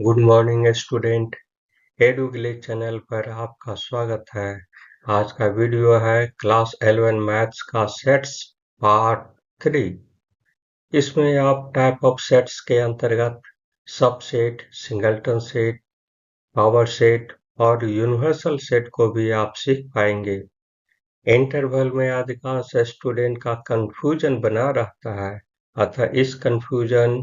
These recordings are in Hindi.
Good morning student. Edu glitch channel पर आपका स्वागत है। आज का वीडियो है क्लास 11 मैथ्स का सेट्स पार्ट 3। इसमें आप टाइप ऑफ सेट्स के अंतर्गत subset, singleton set, power set और यूनिवर्सल सेट को भी आप सीख पाएंगे। इंटरवल में अधिकांश स्टूडेंट का कंफ्यूजन बना रहता है, अतः इस कंफ्यूजन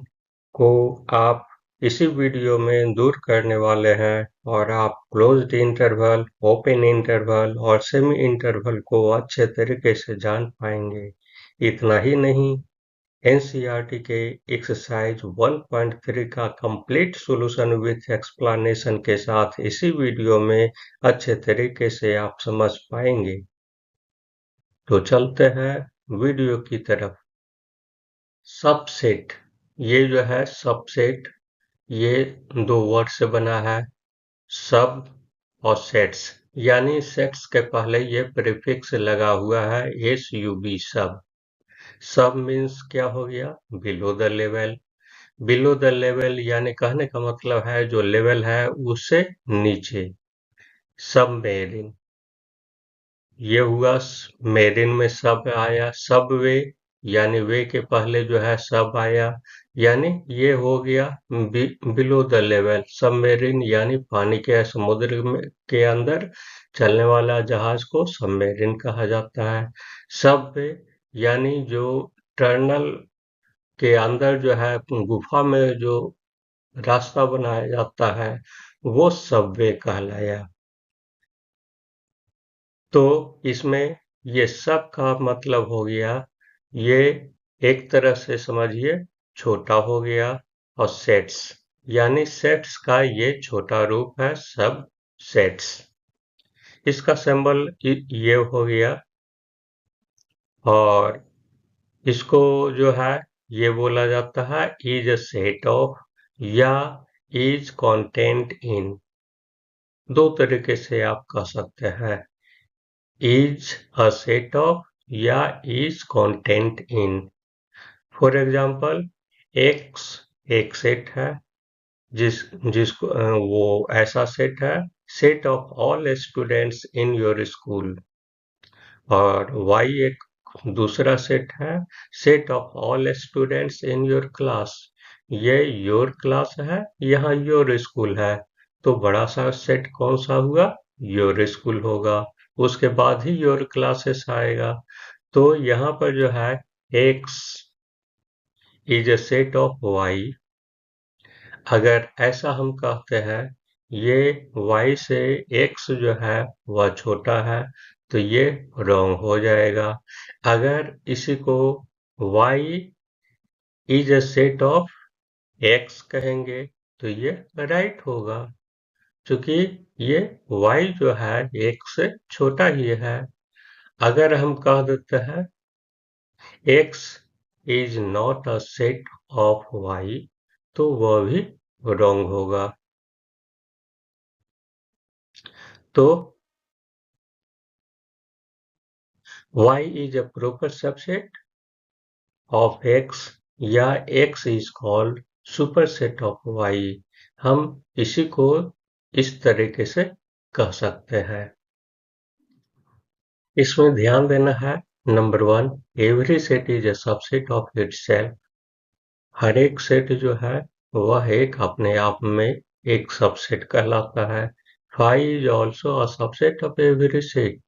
को आप इसी वीडियो में दूर करने वाले हैं और आप क्लोज्ड इंटरवल, ओपन इंटरवल और सेमी इंटरवल को अच्छे तरीके से जान पाएंगे। इतना ही नहीं, एनसीईआरटी के एक्सरसाइज 1.3 का कंप्लीट सॉल्यूशन विथ एक्सप्लेनेशन के साथ इसी वीडियो में अच्छे तरीके से आप समझ पाएंगे। तो चलते हैं वीडियो की तरफ। सबसेट, ये जो है सबसेट, ये दो वर्ड से बना है, सब और सेट्स। यानी सेट्स के पहले ये प्रीफिक्स लगा हुआ है SUB, सब। सब मीन्स क्या हो गया? Below the level. Below the level यानी कहने का मतलब है जो लेवल है उससे नीचे। सब मेरिन, ये हुआ मेरिन में सब आया। सब वे यानी वे के पहले जो है सब आया, यानी ये हो गया बिलो द लेवल। सबमेरिन यानी पानी के समुद्र के अंदर चलने वाला जहाज को सबमेरिन कहा जाता है। सब वे यानी जो टनल के अंदर जो है गुफा में जो रास्ता बनाया जाता है वो सबवे कहलाया। तो इसमें ये सब का मतलब हो गया, ये एक तरह से समझिए छोटा हो गया। और सेट्स यानी सेट्स का ये छोटा रूप है सब सेट्स। इसका सिंबल ये हो गया और इसको जो है ये बोला जाता है इज अ सेट ऑफ या इज कंटेंट इन। दो तरीके से आप कह सकते हैं, इज अ सेट ऑफ या is content in. For example, x एक सेट है जिसको वो ऐसा सेट है, set of all students in your school. और वाई एक दूसरा सेट है, set of all students in your class. ये योर क्लास है, यहाँ योर स्कूल है, तो बड़ा सा सेट कौन सा हुआ? योर स्कूल होगा, उसके बाद ही योर क्लासेस आएगा। तो यहाँ पर जो है x is a set of y. अगर ऐसा हम कहते हैं ये y से x जो है वह छोटा है, तो ये रॉन्ग हो जाएगा। अगर इसी को y is a set of x कहेंगे तो ये राइट होगा, क्योंकि ये y जो है x से छोटा ही है। अगर हम कह देते हैं x is not a set of y, तो वह भी रॉन्ग होगा। तो y is a proper subset of x या x is called superset of y। हम इसी को इस तरीके से कह सकते हैं। इसमें ध्यान देना है, number 1, every set is a subset of itself। हर एक सेट जो है वह एक अपने आप में एक सबसेट कहलाता है। phi is also a subset of every set।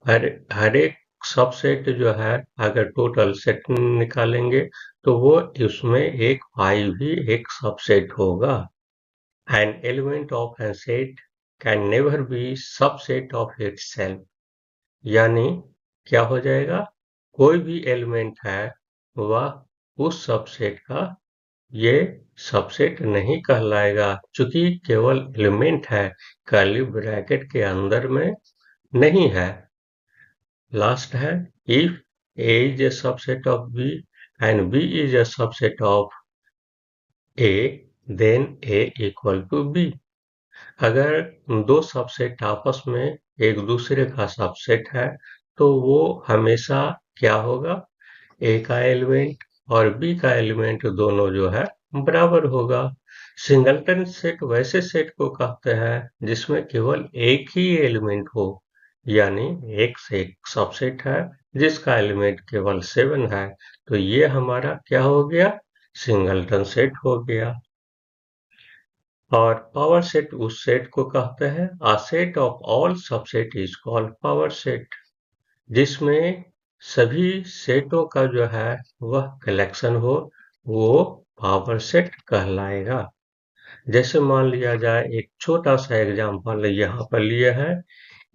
हर एक सबसेट जो है अगर टोटल सेट निकालेंगे तो वो उसमें एक फाई भी एक सबसेट होगा। An element of an set can never be subset of itself. यानी क्या हो जाएगा? कोई भी एलिमेंट है वह उस सबसेट का ये सबसेट नहीं कहलाएगा, क्योंकि केवल एलिमेंट है, कर्ली ब्रैकेट के अंदर में नहीं है। लास्ट है, if A is a subset of B and B is a subset of A, then A equal to B। अगर दो सबसेट आपस में एक दूसरे का सबसेट है तो वो हमेशा क्या होगा? A का एलिमेंट और B का एलिमेंट दोनों जो है बराबर होगा। सिंगलटन सेट वैसे सेट को कहते हैं जिसमें केवल एक ही एलिमेंट हो, यानी एक से एक सबसेट है जिसका एलिमेंट केवल 7 है, तो ये हमारा क्या हो गया? सिंगलटन सेट हो गया। और पावर सेट उस सेट को कहते हैं अ set of all subset is called power set, जिसमें सभी सेटों का जो है वह कलेक्शन हो, वो पावर सेट कहलाएगा। जैसे मान लिया जाए, एक छोटा सा एग्जांपल यहाँ पर लिए है।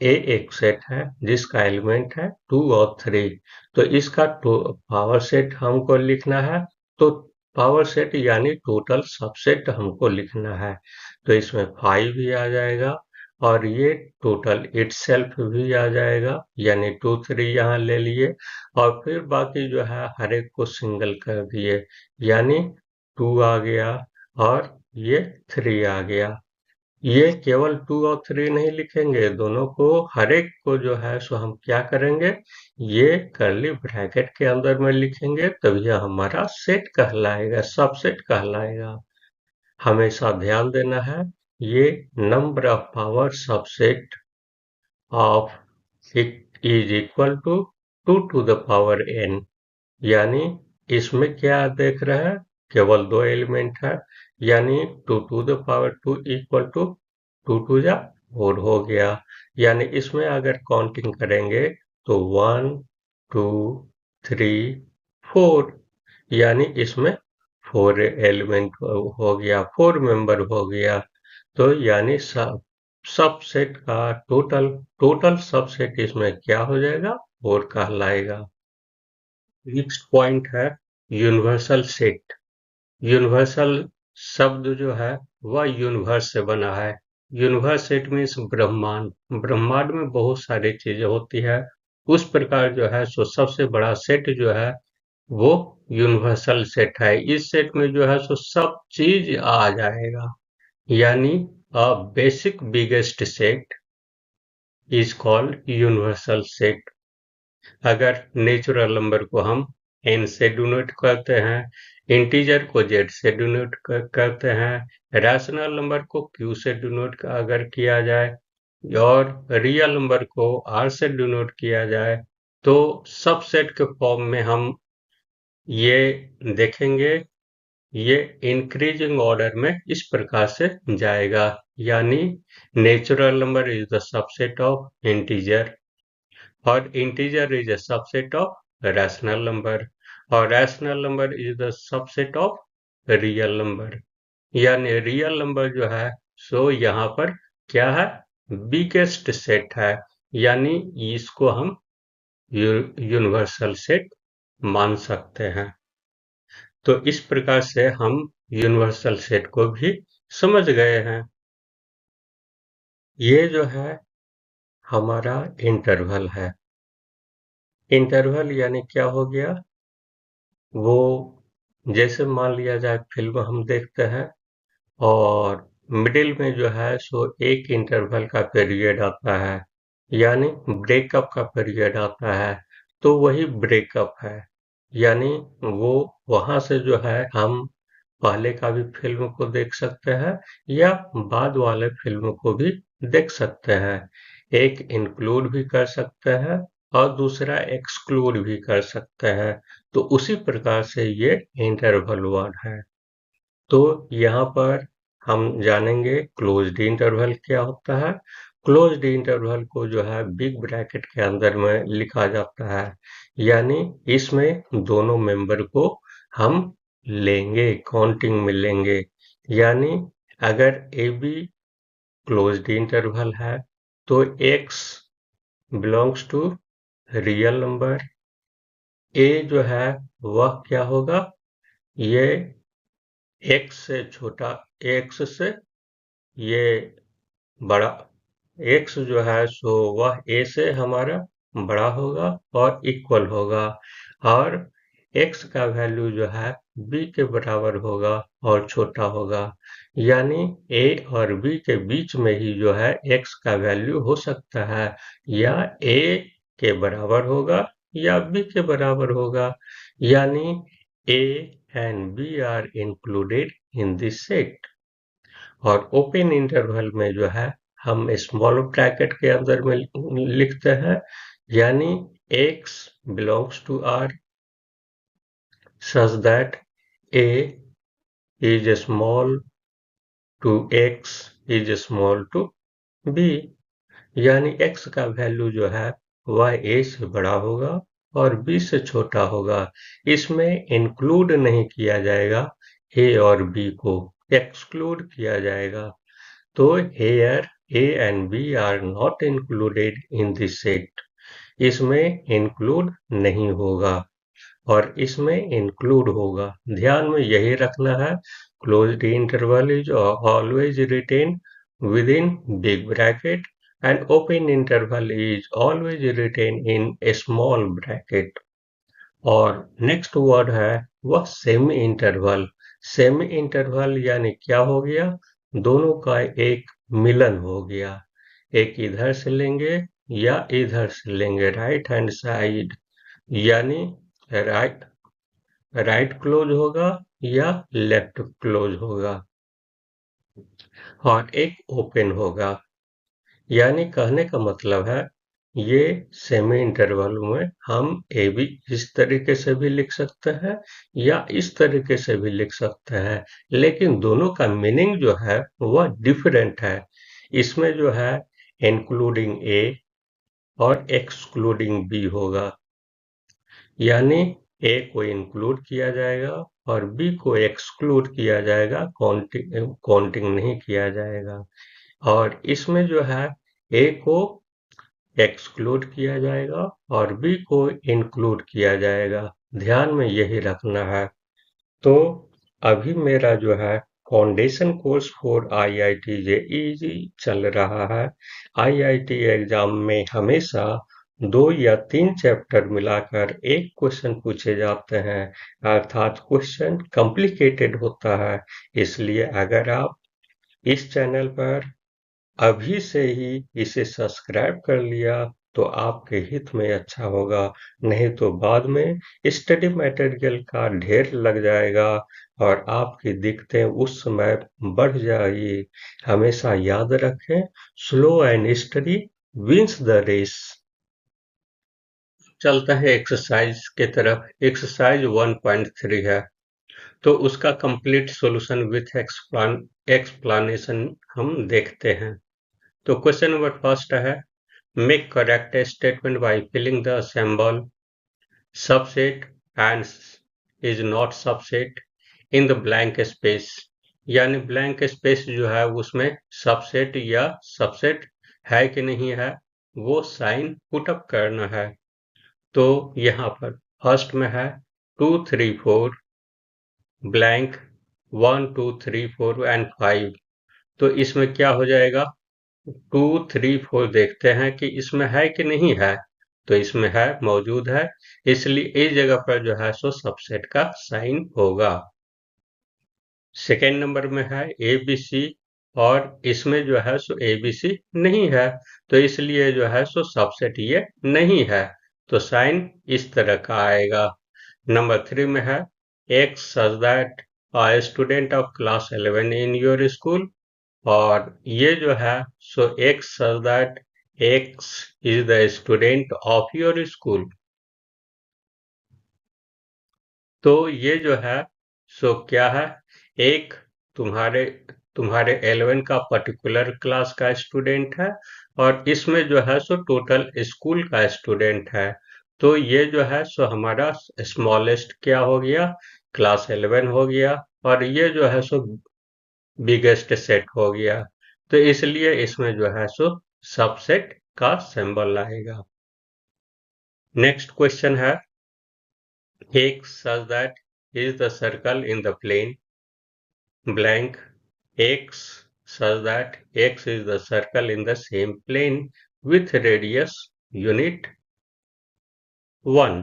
ए एक सेट है जिसका एलिमेंट है 2 और 3, तो इसका पावर सेट हमको लिखना है, तो पावर सेट यानी टोटल सबसेट हमको लिखना है, तो इसमें 5 भी आ जाएगा और ये टोटल इटसेल्फ भी आ जाएगा, यानी 2 3 यहाँ ले लिए और फिर बाकी जो है हर एक को सिंगल कर दिए, यानी 2 आ गया और ये 3 आ गया। ये केवल 2 और 3 नहीं लिखेंगे, दोनों को हर एक को जो है सो हम क्या करेंगे, ये कर्ली ब्रैकेट के अंदर में लिखेंगे, तभी यह हमारा सेट कहलाएगा, सबसेट कहलाएगा। हमेशा ध्यान देना है, ये number of power subset of it is equal to 2 to the power n, यानी इसमें क्या देख रहे हैं, केवल 2 एलिमेंट है, यानी 2 to the power 2 equal to 2 to जा 4 हो गया, यानी इसमें अगर काउंटिंग करेंगे तो 1 2 3 4, यानी इसमें 4 एलिमेंट हो गया, 4 मेंबर हो गया, तो यानी सबसेट का टोटल सबसेट इसमें क्या हो जाएगा, 4 कहलाएगा। नेक्स्ट पॉइंट है यूनिवर्सल सेट। यूनिवर्सल शब्द जो है वह यूनिवर्स से बना है। यूनिवर्स सेट मीन्स ब्रह्मांड। ब्रह्मांड में बहुत सारी चीजें होती है, उस प्रकार जो है सो सबसे बड़ा सेट जो है वो यूनिवर्सल सेट है। इस सेट में जो है सो सब चीज आ जाएगा, यानी a basic biggest set is called universal set. अगर नेचुरल नंबर को हम n से डिनोट करते हैं, इंटीजर को z से डिनोट करते हैं, रैशनल नंबर को q से डिनोट अगर किया जाए और रियल नंबर को r से डिनोट किया जाए, तो सबसेट के फॉर्म में हम ये देखेंगे, ये इंक्रीजिंग ऑर्डर में इस प्रकार से जाएगा, यानी natural number is the subset of integer और integer is a subset of rational number और rational number is the subset of real number, यानी रियल नंबर जो है सो यहाँ पर क्या है, बिगेस्ट सेट है, यानी इसको हम यूनिवर्सल सेट मान सकते हैं। तो इस प्रकार से हम यूनिवर्सल सेट को भी समझ गए हैं। ये जो है हमारा इंटरवल है। इंटरवल यानी क्या हो गया, वो जैसे मान लिया जाए फिल्म हम देखते हैं और मिडिल में जो है सो एक इंटरवल का पीरियड आता है, यानी ब्रेकअप का पीरियड आता है, तो वही ब्रेकअप है, यानी वो वहां से जो है हम पहले का भी फिल्म को देख सकते हैं या बाद वाले फिल्म को भी देख सकते हैं। एक इंक्लूड भी कर सकते हैं और दूसरा एक्सक्लूड भी कर सकते हैं, तो उसी प्रकार से ये इंटरवल वर्ड है। तो यहाँ पर हम जानेंगे क्लोज्ड इंटरवल क्या होता है। क्लोज्ड इंटरवल को जो है बिग ब्रैकेट के अंदर में लिखा जाता है, यानी इसमें दोनों मेंबर को हम लेंगे, काउंटिंग में लेंगे, यानी अगर ए बी क्लोज्ड इंटरवल है तो x belongs to real number, A जो है वह क्या होगा, ये x से छोटा, x से ये बड़ा, x जो है सो वह a से हमारा बड़ा होगा और इक्वल होगा, और x का वैल्यू जो है b के बराबर होगा और छोटा होगा, यानी a और b के बीच में ही जो है x का वैल्यू हो सकता है, या a के बराबर होगा या b के बराबर होगा, यानी a and b are included in this set। और ओपन इंटरवल में जो है हम स्मॉल ब्रैकेट के अंदर में लिखते हैं, यानी x belongs to R such that a is small to x is small to b, यानी x का वैल्यू जो है वह a से बड़ा होगा और b से छोटा होगा। इसमें इंक्लूड नहीं किया जाएगा a और b को, एक्सक्लूड किया जाएगा। तो here a and b are not included in this set, इसमें इंक्लूड नहीं होगा और इसमें इंक्लूड होगा। ध्यान में यही रखना है, closed interval is always written with in big bracket and open interval is always written in a small bracket. और नेक्स्ट वर्ड है वह सेमी इंटरवल। सेमी इंटरवल यानी क्या हो गया, दोनों का एक मिलन हो गया, एक इधर से लेंगे या इधर से लेंगे, राइट हैंड साइड, यानी राइट राइट क्लोज होगा या लेफ्ट क्लोज होगा, और एक ओपन होगा। यानी कहने का मतलब है ये सेमी इंटरवल में हम ए बी इस तरीके से भी लिख सकते हैं या इस तरीके से भी लिख सकते हैं, लेकिन दोनों का मीनिंग जो है वह डिफरेंट है। इसमें जो है इंक्लूडिंग ए और एक्सक्लूडिंग बी होगा, यानी ए को इंक्लूड किया जाएगा और बी को एक्सक्लूड किया जाएगा, काउंटिंग नहीं किया जाएगा। और इसमें जो है ए को एक्सक्लूड किया जाएगा और बी को इंक्लूड किया जाएगा। ध्यान में यही रखना है। तो अभी मेरा जो है foundation course for IIT JEE चल रहा है। IIT एग्जाम में हमेशा 2 या 3 चैप्टर मिलाकर एक क्वेश्चन पूछे जाते हैं, अर्थात क्वेश्चन कॉम्प्लिकेटेड होता है। इसलिए अगर आप इस चैनल पर अभी से ही इसे सब्सक्राइब कर लिया तो आपके हित में अच्छा होगा, नहीं तो बाद में स्टडी मटेरियल का ढेर लग जाएगा और आपकी दिक्कतें उस समय बढ़ जाएगी। हमेशा याद रखें, slow and study wins the race. चलता है एक्सरसाइज के तरफ। एक्सरसाइज 1.3 है, तो उसका कंप्लीट सॉल्यूशन विथ एक्सप्लेनेशन हम देखते हैं। तो क्वेश्चन नंबर फर्स्ट है, make correct statement by filling the symbol subset and is not subset in the blank space, यानी ब्लैंक स्पेस जो है उसमें सबसेट या सबसेट है कि नहीं है वो साइन पुटअप करना है। तो यहाँ पर फर्स्ट में है 2 3 4 ब्लैंक 1 2 3 4 एंड 5, तो इसमें क्या हो जाएगा, 2 3 4 देखते हैं कि इसमें है कि नहीं है, तो इसमें है, मौजूद है, इसलिए इस जगह पर जो है सो सबसेट का साइन होगा। सेकेंड नंबर में है ABC, और इसमें जो है सो ABC नहीं है, तो इसलिए जो है सो सबसेट ये नहीं है, तो साइन इस तरह का आएगा। नंबर 3 में है X such that a student of class 11 in your school, और ये जो है सो X such that X is the student of your school, तो ये जो है सो क्या है, एक तुम्हारे तुम्हारे 11 का पर्टिकुलर क्लास का स्टूडेंट है और इसमें जो है सो टोटल स्कूल का स्टूडेंट है, तो ये जो है सो हमारा स्मॉलेस्ट क्या हो गया, क्लास 11 हो गया, और ये जो है सो बिगेस्ट सेट हो गया, तो इसलिए इसमें जो है सो सबसेट का सिंबल आएगा। नेक्स्ट क्वेश्चन है, X such that is the circle in the plane blank X such that X is the circle in the same plane with radius unit 1,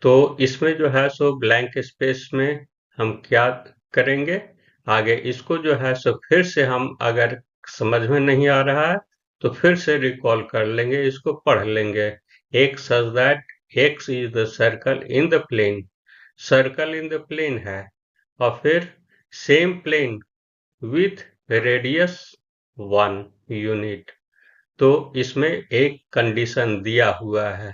तो इसमें जो है सो ब्लैंक स्पेस में हम क्या करेंगे, आगे इसको जो है सो फिर से हम अगर समझ में नहीं आ रहा है तो फिर से रिकॉल कर लेंगे, इसको पढ़ लेंगे। X such that X is the circle in the plane, circle in the plane है, और फिर same plane with radius 1 unit। तो इसमें एक कंडीशन दिया हुआ है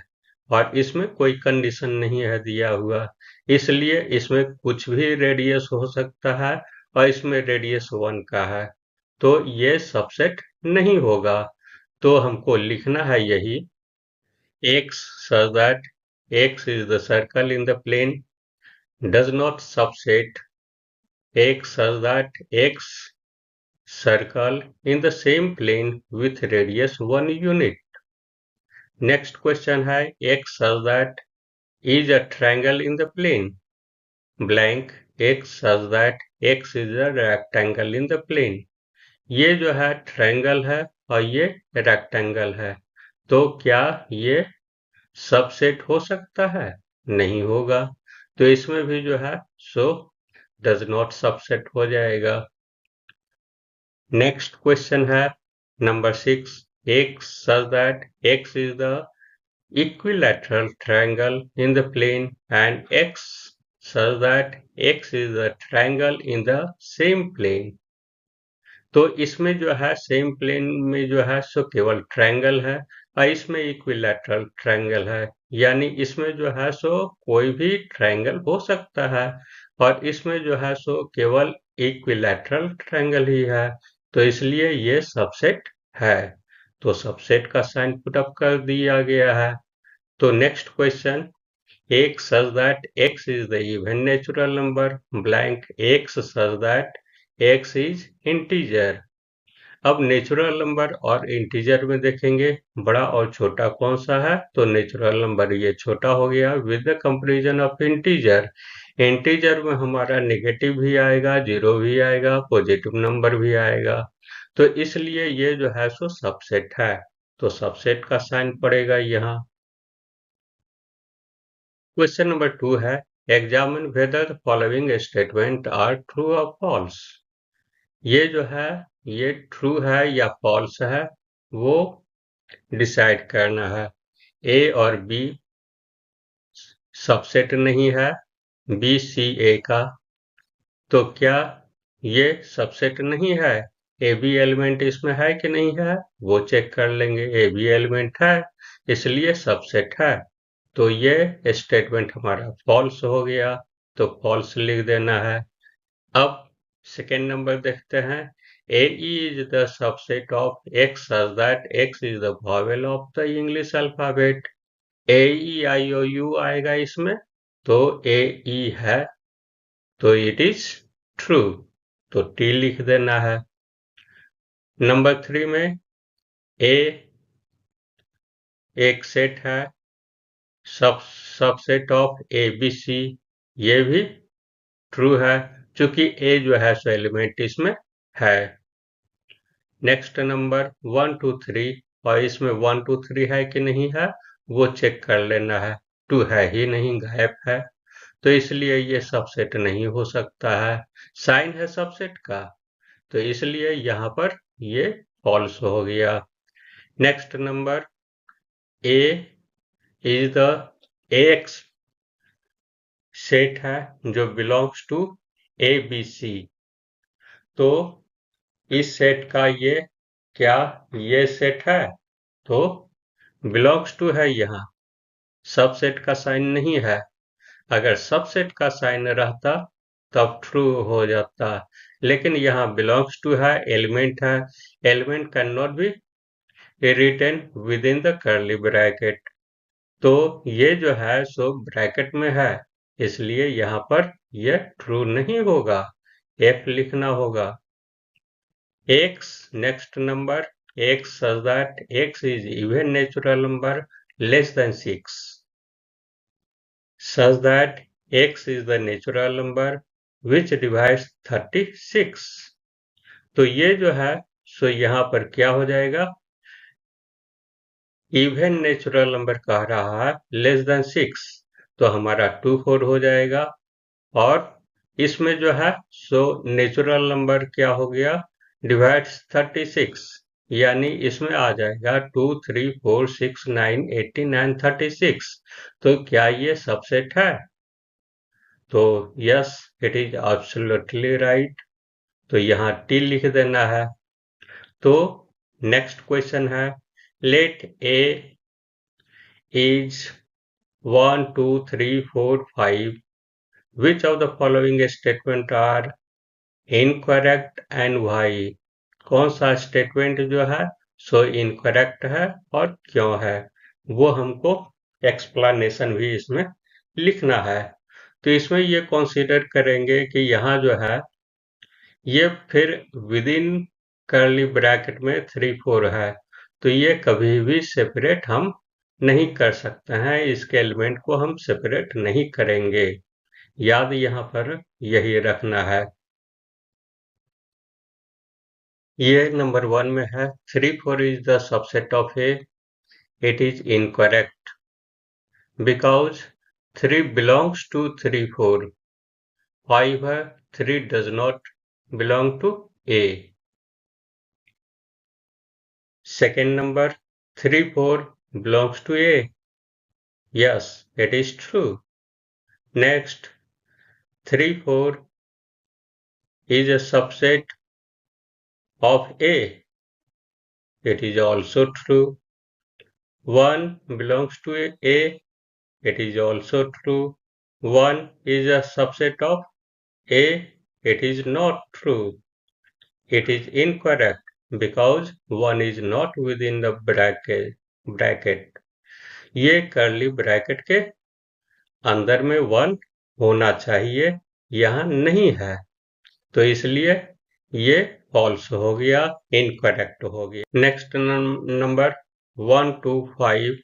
और इसमें कोई कंडीशन नहीं है दिया हुआ, इसलिए इसमें कुछ भी रेडियस हो सकता है और इसमें रेडियस 1 का है, तो ये सबसेट नहीं होगा। तो हमको लिखना है यही x such that x is the circle in the plane does not subset x such that x circle in the same plane with radius 1 unit। Next question है x such that is a triangle in the plane blank x such that x is a rectangle in the plane। ये जो है ट्रायंगल है और ये रेक्टेंगल है, तो क्या ये सबसेट हो सकता है? नहीं होगा, तो इसमें भी जो है सो डज नॉट सबसेट हो जाएगा। नेक्स्ट क्वेश्चन है number 6 x such that x is the equilateral triangle in the plane and x such that x is the triangle in the same plane। तो इसमें जो है सेम प्लेन में जो है सो केवल ट्रायंगल है और इसमें इक्विलैटरल ट्रायंगल है, यानी इसमें जो है सो कोई भी ट्रायंगल हो सकता है और इसमें जो है सो केवल इक्विलैटरल ट्रायंगल ही है, तो इसलिए ये सबसेट है। तो सबसेट का साइन पुट अप कर दिया गया है। तो next question x such that x is the even natural number blank x such that x is integer। अब नेचुरल नंबर और इंटीजर में देखेंगे बड़ा और छोटा कौन सा है, तो नेचुरल नंबर ये छोटा हो गया with the comparison of integer. Integer में हमारा नेगेटिव भी आएगा, जीरो भी आएगा, पॉजिटिव नंबर भी आएगा, तो इसलिए ये जो है सो सबसेट है, तो सबसेट का साइन पड़ेगा यहाँ। क्वेश्चन नंबर 2 है examine whether the following statement are true और फॉल्स। ये जो है ये ट्रू है या फॉल्स है वो डिसाइड करना है। ए और बी सबसेट नहीं है बी सी ए का, तो क्या ये सबसेट नहीं है? ए बी एलिमेंट इसमें है कि नहीं है वो चेक कर लेंगे। ए बी एलिमेंट है इसलिए सबसेट है, तो ये स्टेटमेंट हमारा फॉल्स हो गया, तो फॉल्स लिख देना है। अब सेकेंड नंबर देखते हैं A is the subset of X such that X is the vowel of the English alphabet. A E I O U आएगा इसमें, तो ए ई है तो इट इज ट्रू, तो टी लिख देना है। नंबर 3 में ए एक सेट है subset of A B C, ये भी ट्रू है क्योंकि ए जो है सो एलिमेंट इसमें है। नेक्स्ट नंबर 1 2 3 और इसमें 1 2 3 है कि नहीं है वो चेक कर लेना है, 2 है ही नहीं गायब है, तो इसलिए ये सबसेट नहीं हो सकता है। साइन है सबसेट का, तो इसलिए यहाँ पर ये फॉल्स हो गया। Next number A is the x set है जो belongs to A B C, तो इस सेट का ये क्या ये सेट है, तो बिलोंग्स टू है यहाँ, सबसेट का साइन नहीं है। अगर सबसेट का साइन रहता तब ट्रू हो जाता, लेकिन यहाँ बिलोंग्स टू है, एलिमेंट है, element can not be written with in the curly bracket, तो ये जो है सो ब्रैकेट में है, इसलिए यहाँ पर यह ट्रू नहीं होगा, एफ लिखना होगा। x next number x such that x is even natural number less than 6 such that x is the natural number which divides 36। तो ये जो है सो यहाँ पर क्या हो जाएगा, इवन नेचुरल नंबर कह रहा है लेस देन 6, तो हमारा 2 4 हो जाएगा, और इसमें जो है सो नेचुरल नंबर क्या हो गया डिवाइड्स 36, यानी इसमें आ जाएगा 2 3 4 6 9 89 36, तो क्या ये सबसेट है? तो yes it is absolutely right, तो यहाँ टी लिख देना है। तो नेक्स्ट क्वेश्चन है, late A is 1 2 3 4 5, which of the following statement are incorrect and why? कौन सा स्टेटमेंट जो है सो इनकरेक्ट है और क्यों है, वो हमको एक्सप्लेनेशन भी इसमें लिखना है। तो इसमें ये कंसीडर करेंगे कि यहाँ जो है ये फिर विद इन कर्ली ब्रैकेट में 3 4 है, तो ये कभी भी सेपरेट हम नहीं कर सकते हैं, इसके एलिमेंट को हम सेपरेट नहीं करेंगे, याद यहाँ पर यही रखना है। ये नंबर 1 में है, 3 4 is the subset of A, it is incorrect because 3 belongs to 3 4, 5 है, 3 does not belong to A. Second number, 3 4 belongs to A. Yes, it is true. Next, 3 4 is a subset of A. It is also true. 1 belongs to A. It is also true. 1 is a subset of A. It is not true. It is incorrect because 1 is not within the bracket. ये कर्ली ब्रैकेट के अंदर में 1 होना चाहिए, यहाँ नहीं है, तो इसलिए ये फॉल्स हो गया, इनकरेक्ट हो गया। Next number 1 2 5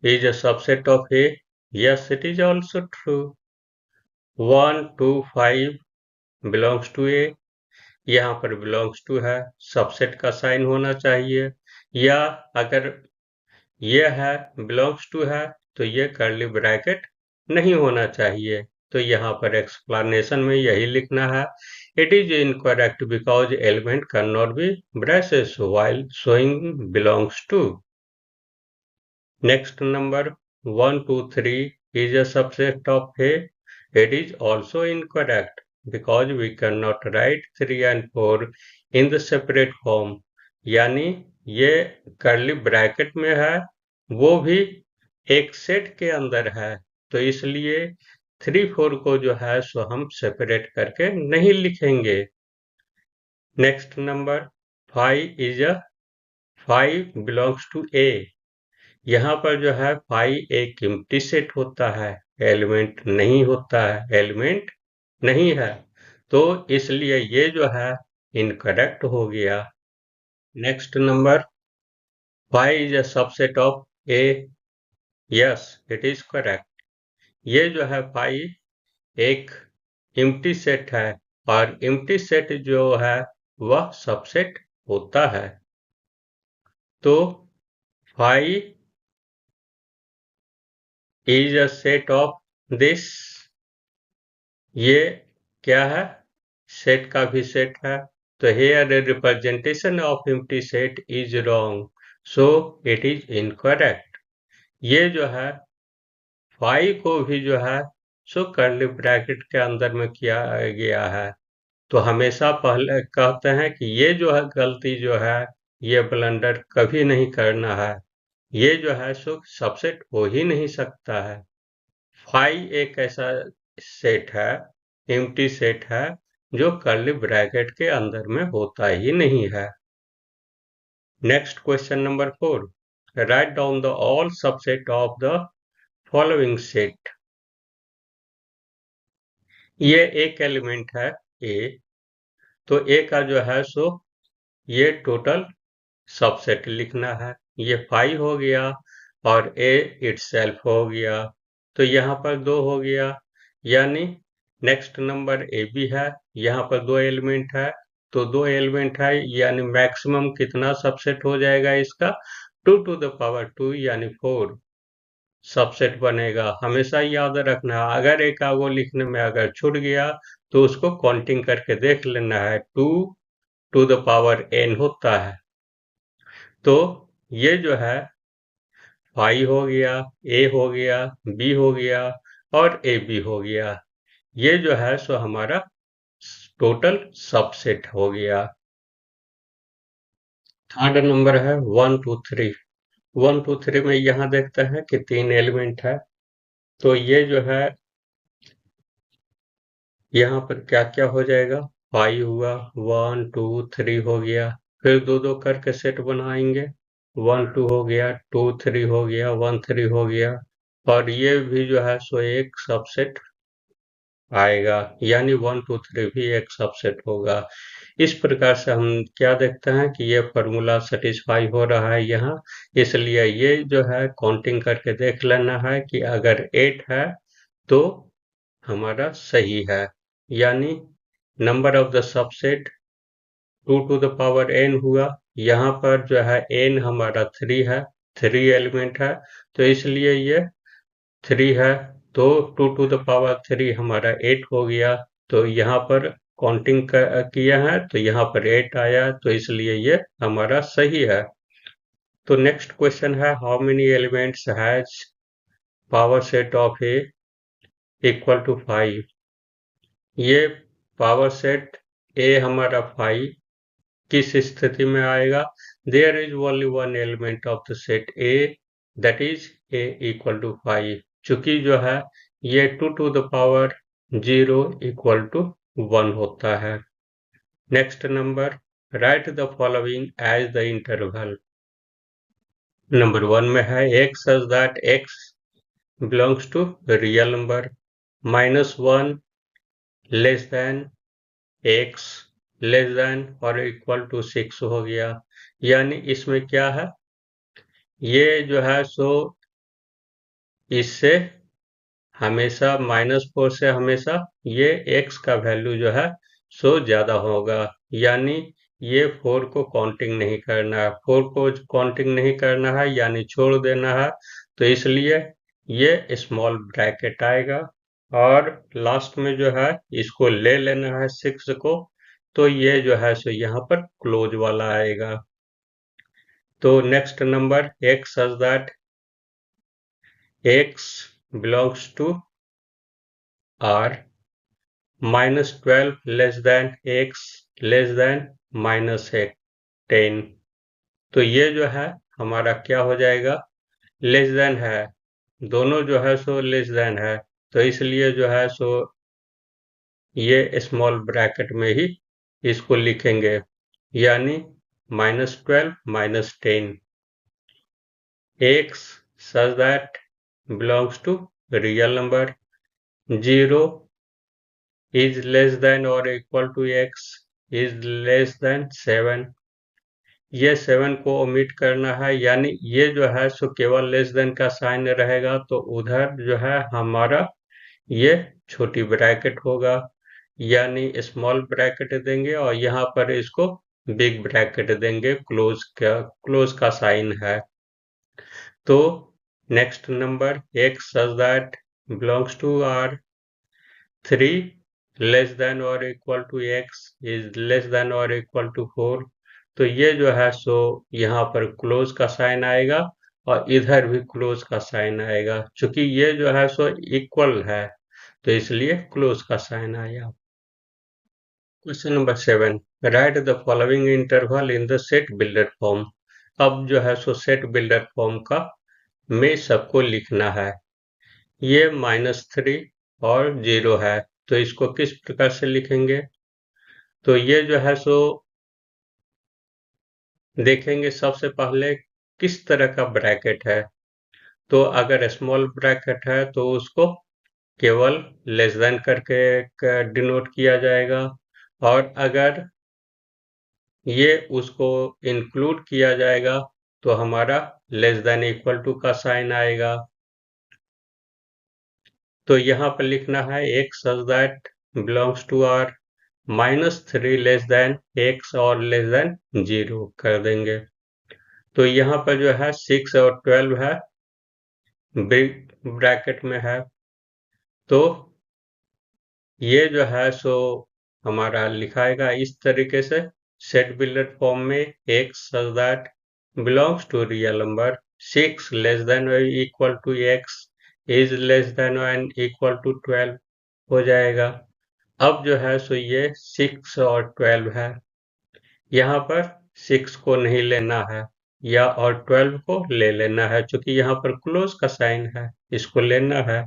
is a subset of A. Yes, it is also true. 1 2 5 belongs to A. यहाँ पर belongs to है, सबसेट का साइन होना चाहिए, या अगर ये है belongs to है तो ये कर्ली ब्रैकेट नहीं होना चाहिए, तो यहाँ पर एक्सप्लेनेशन में यही लिखना है, it is incorrect because element can not be braces while showing belongs to. Next number 1 2 3 is a subset of A. It is also incorrect because we cannot write 3 and 4 in the separate form. यानी ये कर्ली ब्रैकेट में है, वो भी एक सेट के अंदर है, तो इसलिए 3 4 को जो है सो हम सेपरेट करके नहीं लिखेंगे। Next number 5 is a 5 belongs to A. यहाँ पर जो है 5 एक एम्प्टी सेट होता है, एलिमेंट नहीं होता है, एलिमेंट नहीं है, तो इसलिए ये जो है इनकरेक्ट हो गया। Next number 5 is a subset of A. Yes, it is correct. ये जो है 5 एक एम्प्टी सेट है, और एम्प्टी सेट जो है वह सबसेट होता है, तो 5 is a set of this. ये क्या है, सेट का भी सेट है, तो here the representation of empty set is wrong, so it is incorrect. ये जो है 5 को भी जो है सो कर्ली ब्रैकेट के अंदर में किया गया है, तो हमेशा पहले कहते हैं कि ये जो है गलती जो है, ये ब्लंडर कभी नहीं करना है, ये जो है सो सबसेट हो ही नहीं सकता है। 5 एक ऐसा सेट है, एम्प्टी सेट है, जो कर्ली ब्रैकेट के अंदर में होता ही नहीं है। Next question number 4, write down the all subset of the following set. ये एक एलिमेंट है ए, तो ए का जो है सो ये टोटल सबसेट लिखना है, ये 5 हो गया और ए इटसेल्फ हो गया, तो यहाँ पर 2 हो गया, यानी नेक्स्ट नंबर ए बी है, यहाँ पर 2 एलिमेंट है, तो 2 एलिमेंट है, यानी मैक्सिमम कितना सबसेट हो जाएगा इसका, 2 to the power 2 यानी 4 सबसेट बनेगा। हमेशा याद रखना, अगर एक वो लिखने में अगर छूट गया तो उसको काउंटिंग करके देख लेना है, 2 to the power n होता है, तो ये जो है 5 हो गया, ए हो गया, बी हो गया और ए बी हो गया, ये जो है सो हमारा टोटल सबसेट हो गया। थर्ड नंबर है 1 2 3। 1 2 3 में यहाँ देखते हैं कि 3 एलिमेंट है, तो ये जो है यहाँ पर क्या क्या हो जाएगा, 5 हुआ, 1 2 3 हो गया, फिर दो दो करके सेट बनाएंगे, 1 2 हो गया, 2 3 हो गया, 1 3 हो गया, और ये भी जो है सो एक सबसेट आएगा, यानी 1 2 3 भी एक सबसेट होगा। इस प्रकार से हम क्या देखते हैं कि ये फॉर्मूला सेटिस्फाई हो रहा है यहाँ, इसलिए ये जो है काउंटिंग करके देख लेना है कि अगर 8 है तो हमारा सही है, यानी number of the subset 2 to the power n हुआ। यहाँ पर जो है n हमारा 3 है, 3 एलिमेंट है, तो इसलिए ये 3 है, तो 2 टू द पावर 3 हमारा 8 हो गया। तो यहाँ पर काउंटिंग किया है तो यहाँ पर 8 आया, तो इसलिए ये हमारा सही है। तो नेक्स्ट क्वेश्चन है, how many elements has power set of A equal to 5। ये पावर सेट ए हमारा 5 किस स्थिति में आएगा, there is only one element of the set A, that is A equal to 5। चूंकि जो है ये 2 to the power 0 equal to 1 होता है। Next number, right the following as the interval. Number 1 में है x such that x belongs to real number, -1 less than x less than और इक्वल टू 6 हो गया। यानी इसमें क्या है, ये जो है सो इससे हमेशा -4 से हमेशा ये x का वैल्यू जो है सो ज़्यादा होगा, यानी ये 4 को काउंटिंग नहीं करना है, 4 को काउंटिंग नहीं करना है यानी छोड़ देना है, तो इसलिए ये स्मॉल ब्रैकेट आएगा, और लास्ट में जो है इसको ले लेना है 6 को, तो ये जो है सो यहाँ पर क्लोज वाला आएगा। तो next number, x such that x belongs to R, -12 less than x less then -10। तो ये जो है हमारा क्या हो जाएगा, लेस देन है, दोनों जो है सो लेस देन है, तो इसलिए जो है सो ये स्मॉल ब्रैकेट में ही इसको लिखेंगे, यानी -12 -10। x such that belongs to real number, 0 is less than or equal to x is less than 7। ये 7 को ओमिट करना है, यानी ये जो है सो केवल लेस देन का साइन रहेगा, तो उधर जो है हमारा ये छोटी ब्रैकेट होगा, यानी स्मॉल ब्रैकेट देंगे और यहाँ पर इसको बिग ब्रैकेट देंगे, क्लोज का साइन है। तो next number, x such that belongs to R, 3 less than और equal to x is less than और इक्वल टू 4। तो ये जो है सो यहाँ पर क्लोज का साइन आएगा और इधर भी क्लोज का साइन आएगा, क्योंकि ये जो है सो इक्वल है, तो इसलिए क्लोज का साइन आया। Question number 7, right the following interval in the set builder form. अब जो है सो सेट बिल्डर फॉर्म का में सबको लिखना है। ये -3 और 0 है, तो इसको किस प्रकार से लिखेंगे, तो ये जो है सो देखेंगे सबसे पहले किस तरह का ब्रैकेट है। तो अगर स्मॉल ब्रैकेट है तो उसको केवल लेस देन करके डिनोट किया जाएगा, और अगर ये उसको इंक्लूड किया जाएगा तो हमारा लेस देन इक्वल टू का साइन आएगा। तो यहाँ पर लिखना है x such that belongs to R, -3 less than x और लेस देन 0 कर देंगे। तो यहाँ पर जो है 6 और 12 है, बिग ब्रैकेट में है, तो ये जो है सो हमारा लिखाएगा इस तरीके से, सेट बिल्डर फॉर्म में x such that belongs to real number, 6 less than और equal to x is less than और इक्वल टू 12 हो जाएगा। अब जो है सो ये 6 और 12 है, यहाँ पर 6 को नहीं लेना है या और 12 को ले लेना है, क्योंकि यहाँ पर क्लोज का साइन है, इसको लेना है।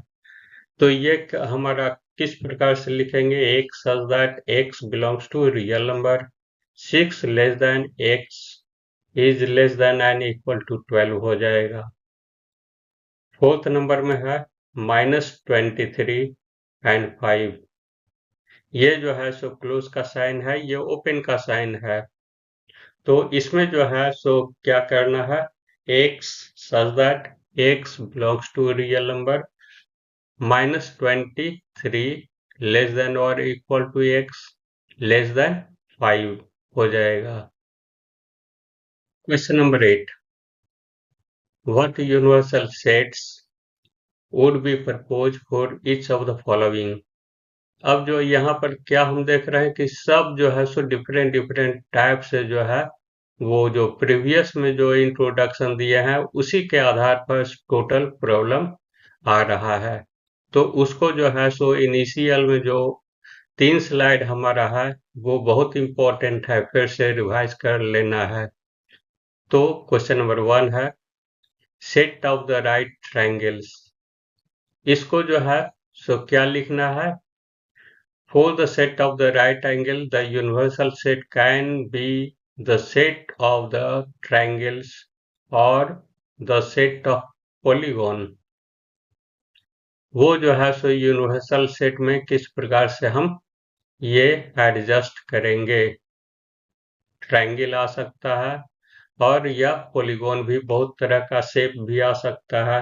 तो ये हमारा किस प्रकार से लिखेंगे, x such that x belongs to real number, 6 less than x is less than and equal to 12 हो जाएगा। फोर्थ नंबर में है -23 एंड 5, ये जो है सो क्लोज का साइन है, ये ओपन का साइन है। तो इसमें जो है सो क्या करना है, x such that x belongs to real number, -23 less than और equal to x less than 5 हो जाएगा। Question number 8, what universal sets would be propose for each of the following. अब जो यहाँ पर क्या हम देख रहे हैं कि सब जो है सो डिफरेंट डिफरेंट टाइप से जो है वो जो प्रीवियस में जो इंट्रोडक्शन दिए हैं उसी के आधार पर टोटल प्रॉब्लम आ रहा है। तो उसको जो है सो इनिशियल में जो 3 स्लाइड हमारा है वो बहुत इंपॉर्टेंट है, फिर से रिवाइज कर लेना है। तो क्वेश्चन नंबर 1 है set of the right triangles, इसको जो है सो क्या लिखना है, for the set of the right angle the universal set can be the set of the triangles or the set of polygon। वो जो है सो यूनिवर्सल सेट में किस प्रकार से हम ये एडजस्ट करेंगे, ट्रायंगल आ सकता है और या पॉलीगॉन भी, बहुत तरह का शेप भी आ सकता है।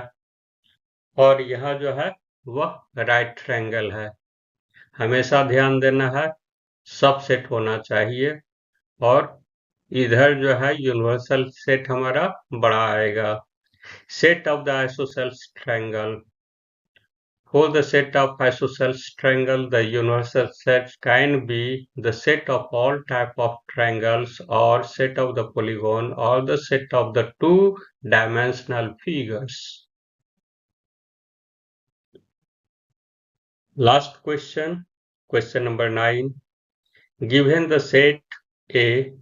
और यहाँ जो है वह राइट ट्रायंगल है। हमेशा ध्यान देना है सब सेट होना चाहिए, और इधर जो है यूनिवर्सल सेट हमारा बड़ा आएगा। Set of the isosceles triangle, for the set of isosceles triangle the universal set can be the set of all type of triangles or set of the polygon or the set of the two-dimensional figures। Last question, question number 9, given the set A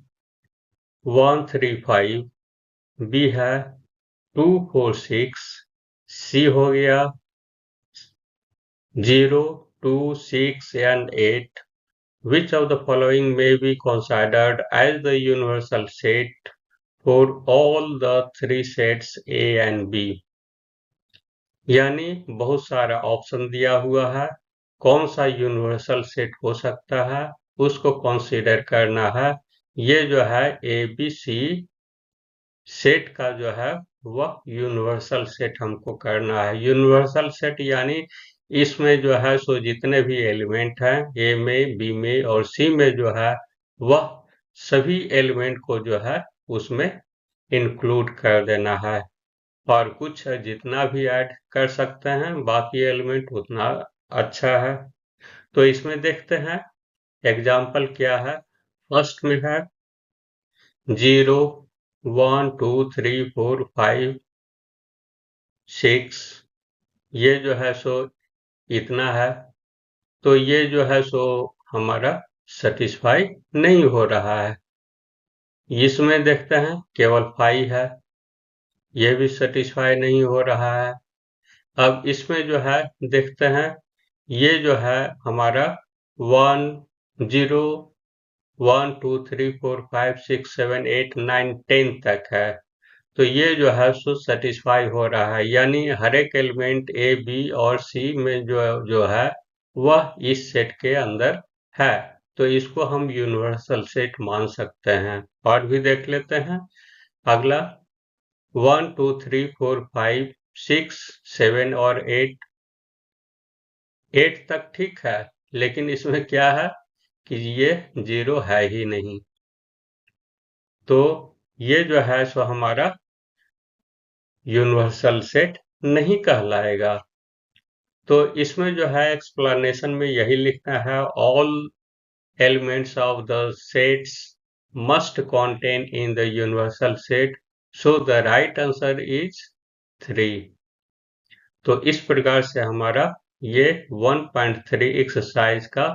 1 3 5, B है 2 4 6, C हो गया 0 2 6 and 8, which of the following may be considered as the universal set for all the three sets A and B। यानी बहुत सारा ऑप्शन दिया हुआ है, कौन सा यूनिवर्सल सेट हो सकता है उसको कंसीडर करना है। ये जो है ABC सेट का जो है वह यूनिवर्सल सेट हमको करना है। यूनिवर्सल सेट यानी इसमें जो है सो जितने भी एलिमेंट हैं ए में, बी में और सी में जो है वह सभी एलिमेंट को जो है उसमें इंक्लूड कर देना है, और कुछ जितना भी ऐड कर सकते हैं बाकी एलिमेंट उतना अच्छा है। तो इसमें देखते हैं एग्जाम्पल क्या है। फर्स्ट में है 0 1 2 3 4 5 6, ये जो है सो इतना है, तो ये जो है सो हमारा सेटिस्फाई नहीं हो रहा है। इसमें देखते हैं केवल 5 है, ये भी सेटिस्फाई नहीं हो रहा है। अब इसमें जो है देखते हैं ये जो है हमारा 1 0 1 2 3 4 5 6 7 8 9 10 तक है, तो ये जो है सो सेटिस्फाई हो रहा है, यानी हर एक एलिमेंट ए बी और सी में जो है वह इस सेट के अंदर है, तो इसको हम यूनिवर्सल सेट मान सकते हैं। और भी देख लेते हैं अगला 1 2 3 4 5 6 7 और 8 तक ठीक है, लेकिन इसमें क्या है कि ये 0 है ही नहीं, तो ये जो है सो हमारा यूनिवर्सल सेट नहीं कहलाएगा। तो इसमें जो है एक्सप्लेनेशन में यही लिखना है all elements of the sets must contain in the universal set, so the right answer is 3। तो इस प्रकार से हमारा ये 1.3 एक्सरसाइज का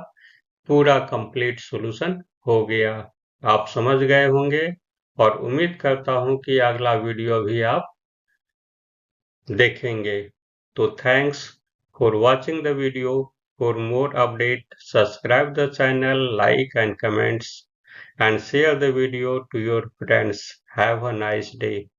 पूरा कंप्लीट सॉल्यूशन हो गया। आप समझ गए होंगे और उम्मीद करता हूं कि अगला वीडियो भी आप देखेंगे। तो thanks for watching the video. For more update, subscribe the channel, like and comments, and share the video to your friends. Have a nice day.